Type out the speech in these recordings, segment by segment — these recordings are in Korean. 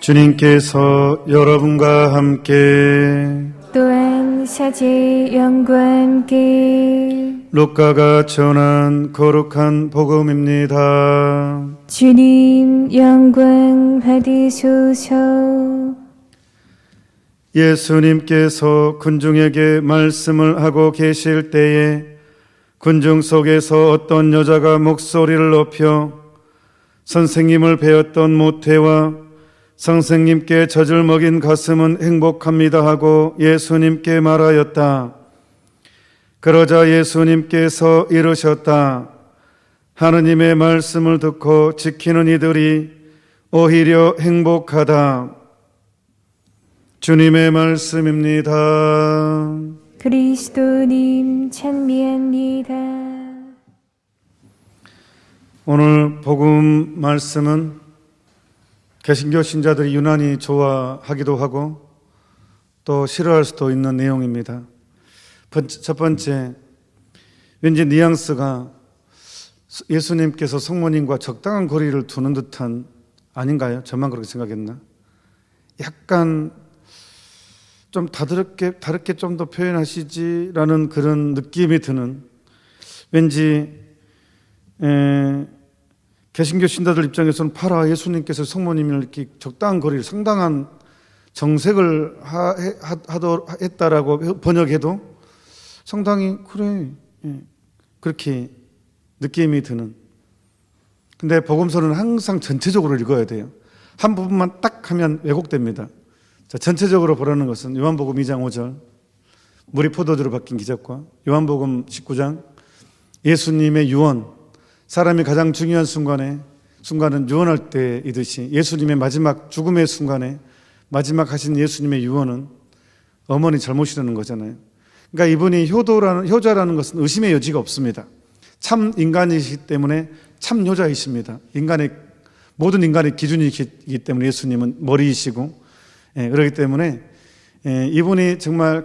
주님께서 여러분과 함께 또한 사제의 영과 함께 루카가 전한 거룩한 복음입니다. 주님 영광 받으소서. 예수님께서 군중에게 말씀을 하고 계실 때에 군중 속에서 어떤 여자가 목소리를 높여 선생님을 배웠던 모태와 선생님께 젖을 먹인 가슴은 행복합니다 하고 예수님께 말하였다. 그러자 예수님께서 이르셨다. 하느님의 말씀을 듣고 지키는 이들이 오히려 행복하다. 주님의 말씀입니다. 그리스도님 찬미합니다. 오늘 복음 말씀은 개신교 신자들이 유난히 좋아하기도 하고 또 싫어할 수도 있는 내용입니다. 첫 번째, 왠지 뉘앙스가 예수님께서 성모님과 적당한 거리를 두는 듯한, 아닌가요? 저만 그렇게 생각했나? 약간 좀 다르게 좀 더 표현하시지라는 그런 느낌이 드는, 왠지 개신교 신자들 입장에서는 파라 예수님께서 성모님을 이렇게 적당한 거리를, 상당한 정색을 했다라고 번역해도 상당히 그래, 그렇게 느낌이 드는. 근데 복음서는 항상 전체적으로 읽어야 돼요. 한 부분만 딱 하면 왜곡됩니다. 자, 전체적으로 보라는 것은 요한복음 2장 5절 물이 포도주로 바뀐 기적과 요한복음 19장 예수님의 유언, 사람이 가장 중요한 순간은 유언할 때이듯이 예수님의 마지막 죽음의 순간에 마지막 하신 예수님의 유언은 어머니 잘못이라는 거잖아요. 그러니까 이분이 효자라는 것은 의심의 여지가 없습니다. 참 인간이시기 때문에 참 효자이십니다. 모든 인간의 기준이기 때문에 예수님은 머리이시고, 그렇기 때문에 이분이 정말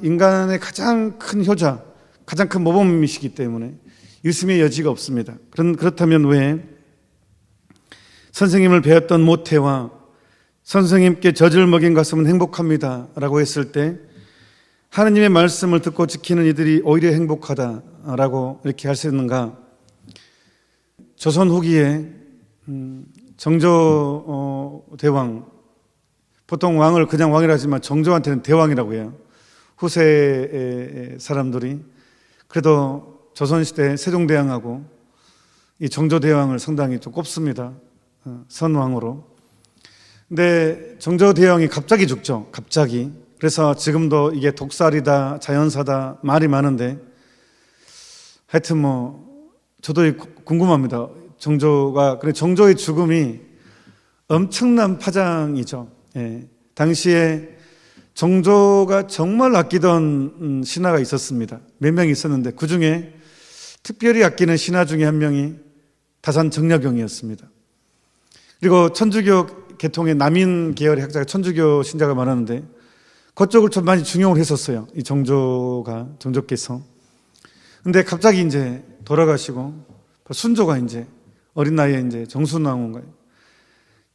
인간의 가장 큰 효자, 가장 큰 모범이시기 때문에 의심의 여지가 없습니다. 그렇다면 왜 선생님을 배웠던 모태와 선생님께 젖을 먹인 가슴은 행복합니다 라고 했을 때 하느님의 말씀을 듣고 지키는 이들이 오히려 행복하다라고 이렇게 할 수 있는가? 조선 후기에 정조대왕, 보통 왕을 그냥 왕이라 하지만 정조한테는 대왕이라고 해요. 후세의 사람들이. 그래도 조선시대 세종대왕하고 이 정조대왕을 상당히 좀 꼽습니다. 선왕으로. 근데 정조대왕이 갑자기 죽죠. 갑자기. 그래서 지금도 이게 독살이다, 자연사다 말이 많은데 하여튼 저도 궁금합니다. 정조의 죽음이 엄청난 파장이죠. 당시에 정조가 정말 아끼던 신하가 있었습니다. 몇 명 있었는데 그 중에 특별히 아끼는 신하 중에 한 명이 다산 정약용이었습니다. 그리고 천주교 계통의 남인 계열의 학자가 천주교 신자가 많았는데 그쪽을 좀 많이 중용을 했었어요. 이 정조께서. 근데 갑자기 이제 돌아가시고 순조가 이제 어린 나이에 이제 정순왕후가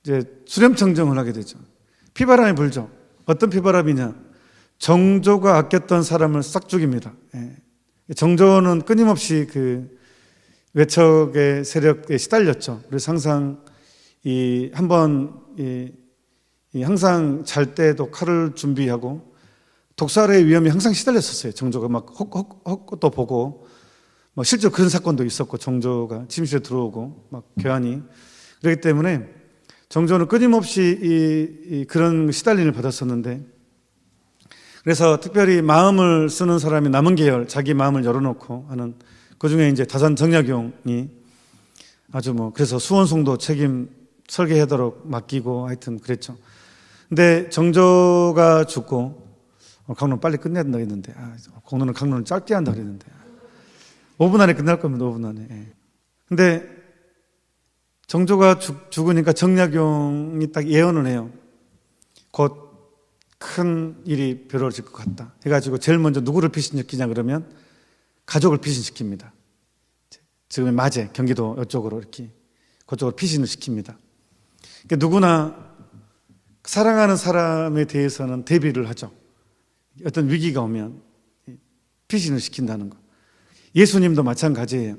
이제 수렴청정을 하게 되죠. 피바람이 불죠. 어떤 피바람이냐? 정조가 아꼈던 사람을 싹 죽입니다. 정조는 끊임없이 그 외척의 세력에 시달렸죠. 그래서 항상 항상 잘 때도 칼을 준비하고 독살의 위험이 항상 시달렸었어요. 정조가 막 헛것도 보고, 실제로 그런 사건도 있었고, 정조가 침실에 들어오고 막 괴한이. 그렇기 때문에 정조는 끊임없이 그런 시달림을 받았었는데, 그래서 특별히 마음을 쓰는 사람이 남은 계열, 자기 마음을 열어놓고 하는, 그 중에 이제 다산 정약용이 아주 그래서 수원송도 책임 설계하도록 맡기고 하여튼 그랬죠. 근데 정조가 죽고, 강론 빨리 끝내야 된다고 했는데, 강론을 짧게 한다고 했는데, 5분 안에 끝날 겁니다, 5분 안에. 근데 정조가 죽으니까 정약용이 딱 예언을 해요. 곧 큰 일이 벌어질 것 같다 해가지고 제일 먼저 누구를 피신시키냐 그러면 가족을 피신시킵니다. 지금의 마제, 경기도 이쪽으로 이렇게 그쪽으로 피신을 시킵니다. 그러니까 누구나 사랑하는 사람에 대해서는 대비를 하죠. 어떤 위기가 오면 피신을 시킨다는 거. 예수님도 마찬가지예요.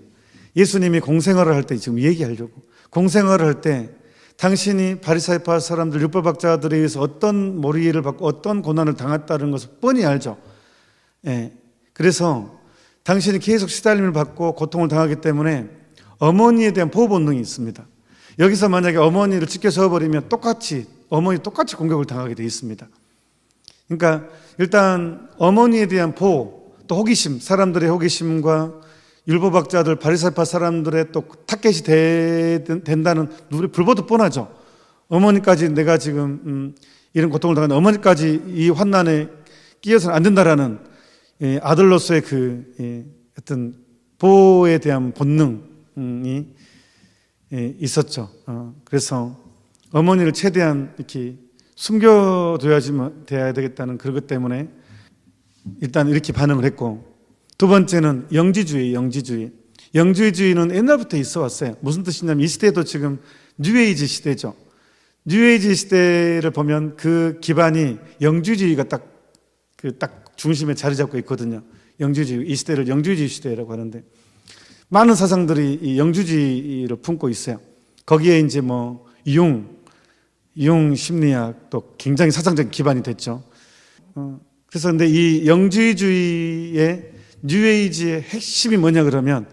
예수님이 공생활을 할 때 지금 얘기하려고, 공생활을 할 때 당신이 바리사이파 사람들, 율법학자들에 의해서 어떤 모리를 받고 어떤 고난을 당했다는 것을 뻔히 알죠. 예. 그래서 당신이 계속 시달림을 받고 고통을 당하기 때문에 어머니에 대한 보호 본능이 있습니다. 여기서 만약에 어머니를 찢겨 세워버리면 어머니 똑같이 공격을 당하게 돼 있습니다. 그러니까 일단 어머니에 대한 보호, 또 호기심, 사람들의 호기심과 율법학자들, 바리새파 사람들의 또 타겟이 된다는 우리 불보듯 뻔하죠. 어머니까지 내가 지금 이런 고통을 당하는 어머니까지 이 환난에 끼어서는 안 된다라는 아들로서의 어떤 보호에 대한 본능이 있었죠. 그래서 어머니를 최대한 이렇게 숨겨둬야 되겠다는 그것 때문에 일단 이렇게 반응을 했고, 두 번째는 영지주의는 옛날부터 있어 왔어요. 무슨 뜻이냐면 이 시대도 지금 뉴에이지 시대죠. 뉴에이지 시대를 보면 그 기반이 영주주의가 딱 중심에 자리 잡고 있거든요. 영주주의, 이 시대를 영주주의 시대라고 하는데 많은 사상들이 이 영주주의를 품고 있어요. 거기에 이제 뭐 융 심리학도 굉장히 사상적인 기반이 됐죠. 그래서 근데 이 영주주의의 뉴에이지의 핵심이 뭐냐 그러면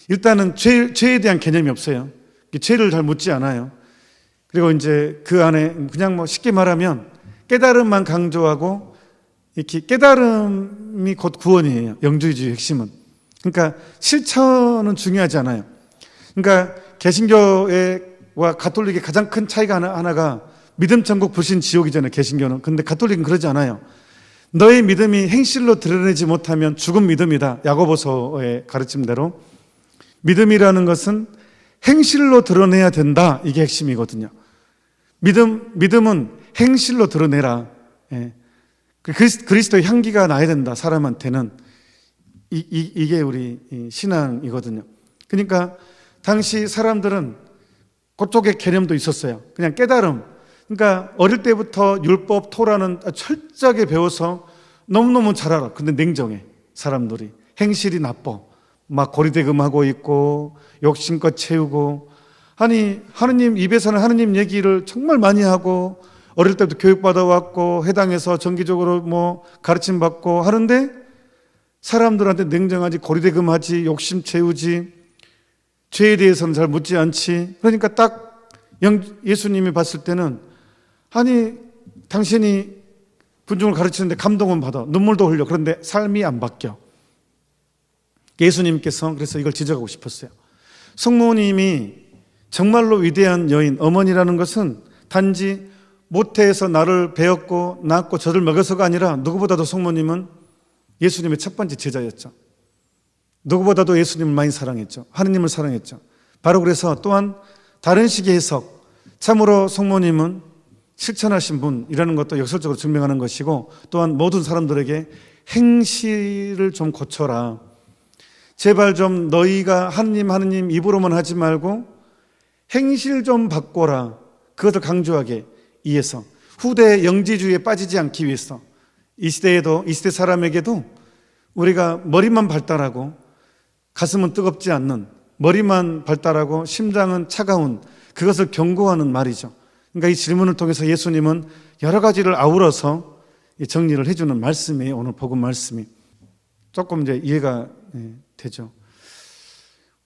일단은 죄에 대한 개념이 없어요. 죄를 잘 묻지 않아요. 그리고 이제 그 안에 그냥 뭐 쉽게 말하면 깨달음만 강조하고, 이렇게 깨달음이 곧 구원이에요. 영주주의 핵심은. 그러니까 실천은 중요하지 않아요. 그러니까 개신교와 가톨릭의 가장 큰 차이가 하나가 믿음 천국 불신 지옥이잖아요. 개신교는. 근데 가톨릭은 그러지 않아요. 너의 믿음이 행실로 드러내지 못하면 죽은 믿음이다. 야고보서의 가르침대로 믿음이라는 것은 행실로 드러내야 된다. 이게 핵심이거든요. 믿음은 행실로 드러내라. 예. 그리스도의 향기가 나야 된다. 사람한테는 이게 우리 신앙이거든요. 그러니까 당시 사람들은 그쪽의 개념도 있었어요. 그냥 깨달음. 그러니까 어릴 때부터 율법, 토라는 철저하게 배워서 너무너무 잘 알아. 근데 냉정해. 사람들이. 행실이 나빠. 막 고리대금하고 있고 욕심껏 채우고, 아니 하느님 입에서는 하느님 얘기를 정말 많이 하고 어릴 때부터 교육받아 왔고 해당에서 정기적으로 뭐 가르침 받고 하는데 사람들한테 냉정하지, 고리대금하지, 욕심 채우지, 죄에 대해서는 잘 묻지 않지. 그러니까 딱 예수님이 봤을 때는 아니 당신이 군중을 가르치는데 감동은 받아, 눈물도 흘려. 그런데 삶이 안 바뀌어. 예수님께서 그래서 이걸 지적하고 싶었어요. 성모님이 정말로 위대한 여인, 어머니라는 것은 단지 모태에서 나를 배웠고 낳았고 젖을 먹여서가 아니라 누구보다도 성모님은 예수님의 첫 번째 제자였죠. 누구보다도 예수님을 많이 사랑했죠. 하느님을 사랑했죠. 바로 그래서 또한 다른 식의 해석, 참으로 성모님은 실천하신 분이라는 것도 역설적으로 증명하는 것이고, 또한 모든 사람들에게 행실을 좀 고쳐라. 제발 좀 너희가 하느님 입으로만 하지 말고 행실 좀 바꿔라. 그것을 강조하게 이해서 후대 영지주의에 빠지지 않기 위해서 이 시대 사람에게도 우리가 머리만 발달하고 가슴은 뜨겁지 않는, 머리만 발달하고 심장은 차가운, 그것을 경고하는 말이죠. 그러니까 이 질문을 통해서 예수님은 여러 가지를 아우러서 정리를 해주는 말씀이에요. 오늘 복음 말씀이 조금 이제 이해가 되죠.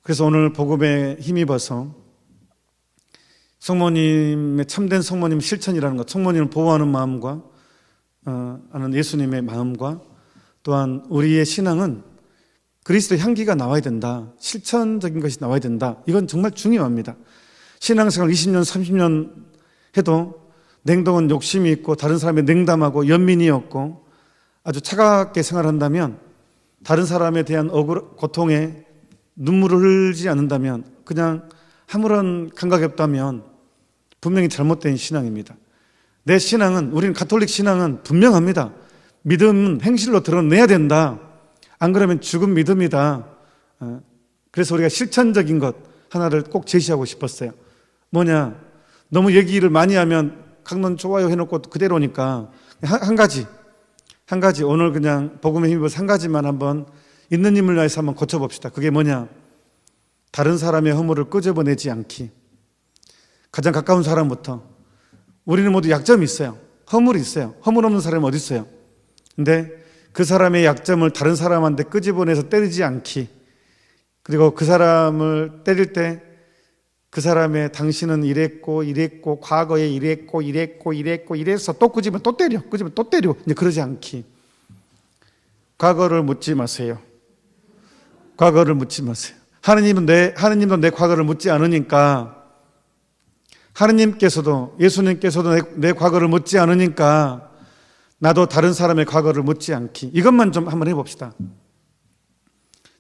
그래서 오늘 복음에 힘입어서 성모님의 참된 성모님 실천이라는 것, 성모님을 보호하는 마음과 하는 예수님의 마음과, 또한 우리의 신앙은 그리스도의 향기가 나와야 된다. 실천적인 것이 나와야 된다. 이건 정말 중요합니다. 신앙생활 20년, 30년 해도 냉동은 욕심이 있고 다른 사람의 냉담하고 연민이 없고 아주 차갑게 생활한다면, 다른 사람에 대한 고통에 눈물을 흘리지 않는다면, 그냥 아무런 감각이 없다면 분명히 잘못된 신앙입니다. 내 신앙은, 우리는 가톨릭 신앙은 분명합니다. 믿음은 행실로 드러내야 된다. 안 그러면 죽은 믿음이다. 그래서 우리가 실천적인 것 하나를 꼭 제시하고 싶었어요. 뭐냐, 너무 얘기를 많이 하면 강론 좋아요 해놓고 그대로니까 한 가지 오늘 그냥 복음의 힘입어서 한 가지만 한번 있는 힘을 다해서 한번 고쳐봅시다. 그게 뭐냐? 다른 사람의 허물을 끄집어내지 않기. 가장 가까운 사람부터. 우리는 모두 약점이 있어요. 허물이 있어요. 허물 없는 사람이 어디 있어요? 근데 그 사람의 약점을 다른 사람한테 끄집어내서 때리지 않기. 그리고 그 사람을 때릴 때 그 사람의 당신은 이랬고 과거에 이래서 또 끄집으면 또 때려. 끄집으면 또 때려. 이제 그러지 않기. 과거를 묻지 마세요. 과거를 묻지 마세요. 하느님도 내 과거를 묻지 않으니까, 하느님께서도 예수님께서도 내 과거를 묻지 않으니까 나도 다른 사람의 과거를 묻지 않기. 이것만 좀 한번 해봅시다.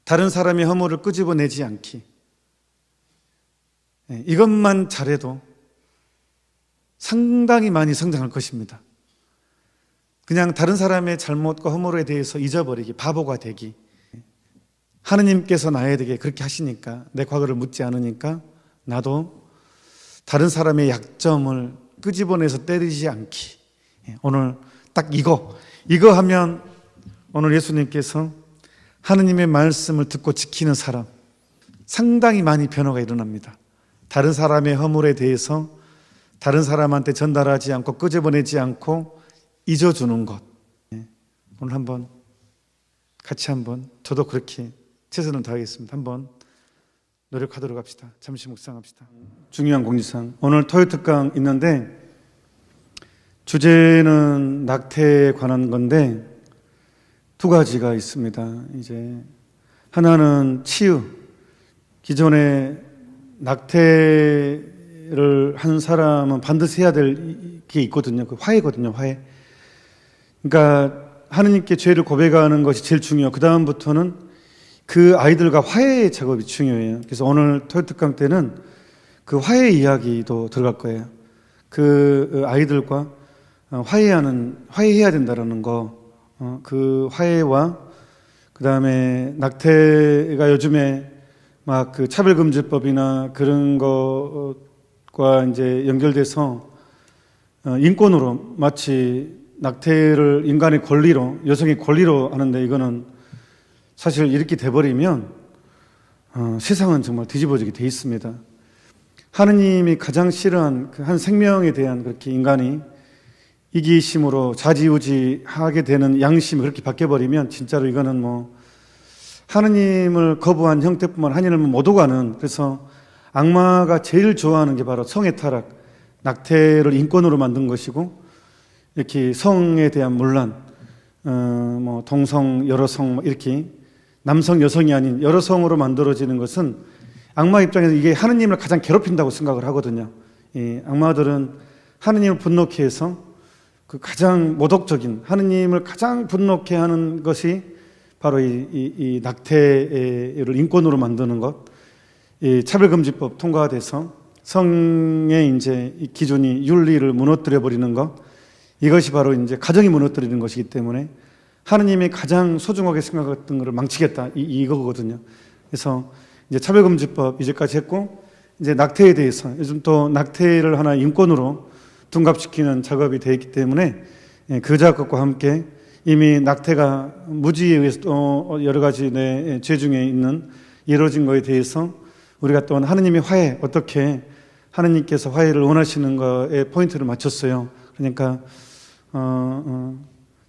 다른 사람의 허물을 끄집어내지 않기. 이것만 잘해도 상당히 많이 성장할 것입니다. 그냥 다른 사람의 잘못과 허물에 대해서 잊어버리기, 바보가 되기. 하느님께서 나에게 그렇게 하시니까, 내 과거를 묻지 않으니까 나도 다른 사람의 약점을 끄집어내서 때리지 않기. 오늘 딱 이거 하면 오늘 예수님께서 하느님의 말씀을 듣고 지키는 사람, 상당히 많이 변화가 일어납니다. 다른 사람의 허물에 대해서 다른 사람한테 전달하지 않고 끄집어내지 않고 잊어주는 것. 오늘 한번 같이 한번 저도 그렇게 최선을 다하겠습니다. 한번 노력하도록 합시다. 잠시 묵상합시다. 중요한 공지사항. 오늘 토요 특강 있는데 주제는 낙태에 관한 건데 두 가지가 있습니다. 이제 하나는 치유. 기존에 낙태를 한 사람은 반드시 해야 될 게 있거든요. 그 화해거든요. 화해. 그러니까 하느님께 죄를 고백하는 것이 제일 중요해요. 그 다음부터는 그 아이들과 화해 작업이 중요해요. 그래서 오늘 토요 특강 때는 그 화해 이야기도 들어갈 거예요. 그 아이들과 화해해야 된다라는 거, 그 화해와 그 다음에 낙태가 요즘에 막 그 차별금지법이나 그런 것과 이제 연결돼서 인권으로 마치 낙태를 인간의 권리로, 여성의 권리로 하는데 이거는 사실 이렇게 돼버리면 세상은 정말 뒤집어지게 돼 있습니다. 하느님이 가장 싫어한 그 한 생명에 대한 그렇게 인간이 이기심으로 좌지우지하게 되는 양심이 그렇게 바뀌어버리면 진짜로 이거는 뭐 하느님을 거부한 형태뿐만 하느님을 못 오가는, 그래서 악마가 제일 좋아하는 게 바로 성의 타락, 낙태를 인권으로 만든 것이고, 이렇게 성에 대한 문란, 뭐 동성, 여러성 이렇게 남성, 여성이 아닌 여러성으로 만들어지는 것은 악마 입장에서 이게 하느님을 가장 괴롭힌다고 생각을 하거든요. 이 악마들은 하느님을 분노케 해서 그 가장 모독적인, 하느님을 가장 분노케 하는 것이 바로 이 낙태를 인권으로 만드는 것, 이 차별금지법 통과돼서 성의 이제 이 기준이 윤리를 무너뜨려 버리는 것, 이것이 바로 이제 가정이 무너뜨리는 것이기 때문에 하느님이 가장 소중하게 생각했던 것을 망치겠다, 이거거든요. 그래서 이제 차별금지법 이제까지 했고, 이제 낙태에 대해서 요즘 또 낙태를 하나 인권으로 둔갑시키는 작업이 되어 있기 때문에 그 작업과 함께 이미 낙태가 무지에 의해서 또 여러 가지 내 죄 중에 있는 이루어진 것에 대해서 우리가 또 하느님의 화해, 어떻게 하느님께서 화해를 원하시는 거에 포인트를 맞췄어요. 그러니까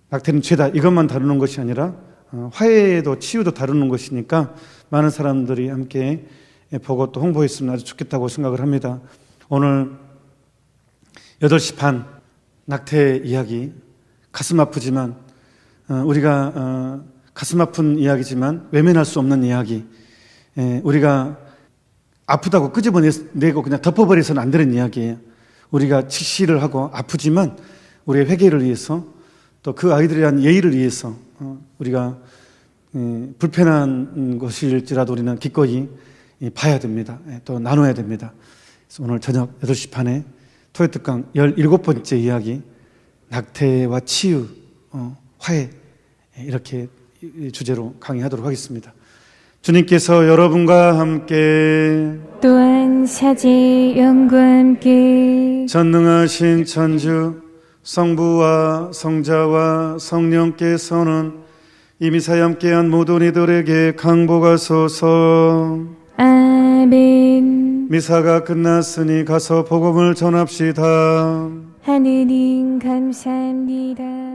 낙태는 죄다 이것만 다루는 것이 아니라 화해도 치유도 다루는 것이니까 많은 사람들이 함께 보고 또 홍보했으면 아주 좋겠다고 생각을 합니다. 오늘 8시 반 낙태 이야기, 가슴 아프지만 우리가 가슴 아픈 이야기지만 외면할 수 없는 이야기, 우리가 아프다고 끄집어내고 그냥 덮어버려서는 안 되는 이야기예요. 우리가 직시를 하고 아프지만 우리의 회개를 위해서 또 그 아이들에 대한 예의를 위해서 우리가 불편한 것일지라도 우리는 기꺼이 봐야 됩니다. 또 나눠야 됩니다. 그래서 오늘 저녁 8시 반에 토요 특강 17번째 이야기, 낙태와 치유, 화해, 이렇게 주제로 강의하도록 하겠습니다. 주님께서 여러분과 함께 또한 권사제 영과 함께 전능하신 천주 성부와 성자와 성령께서는 이미 사역함께한 모든 이들에게 강복하소서. 아멘. 미사가 끝났으니 가서 복음을 전합시다. 하느님 감사합니다.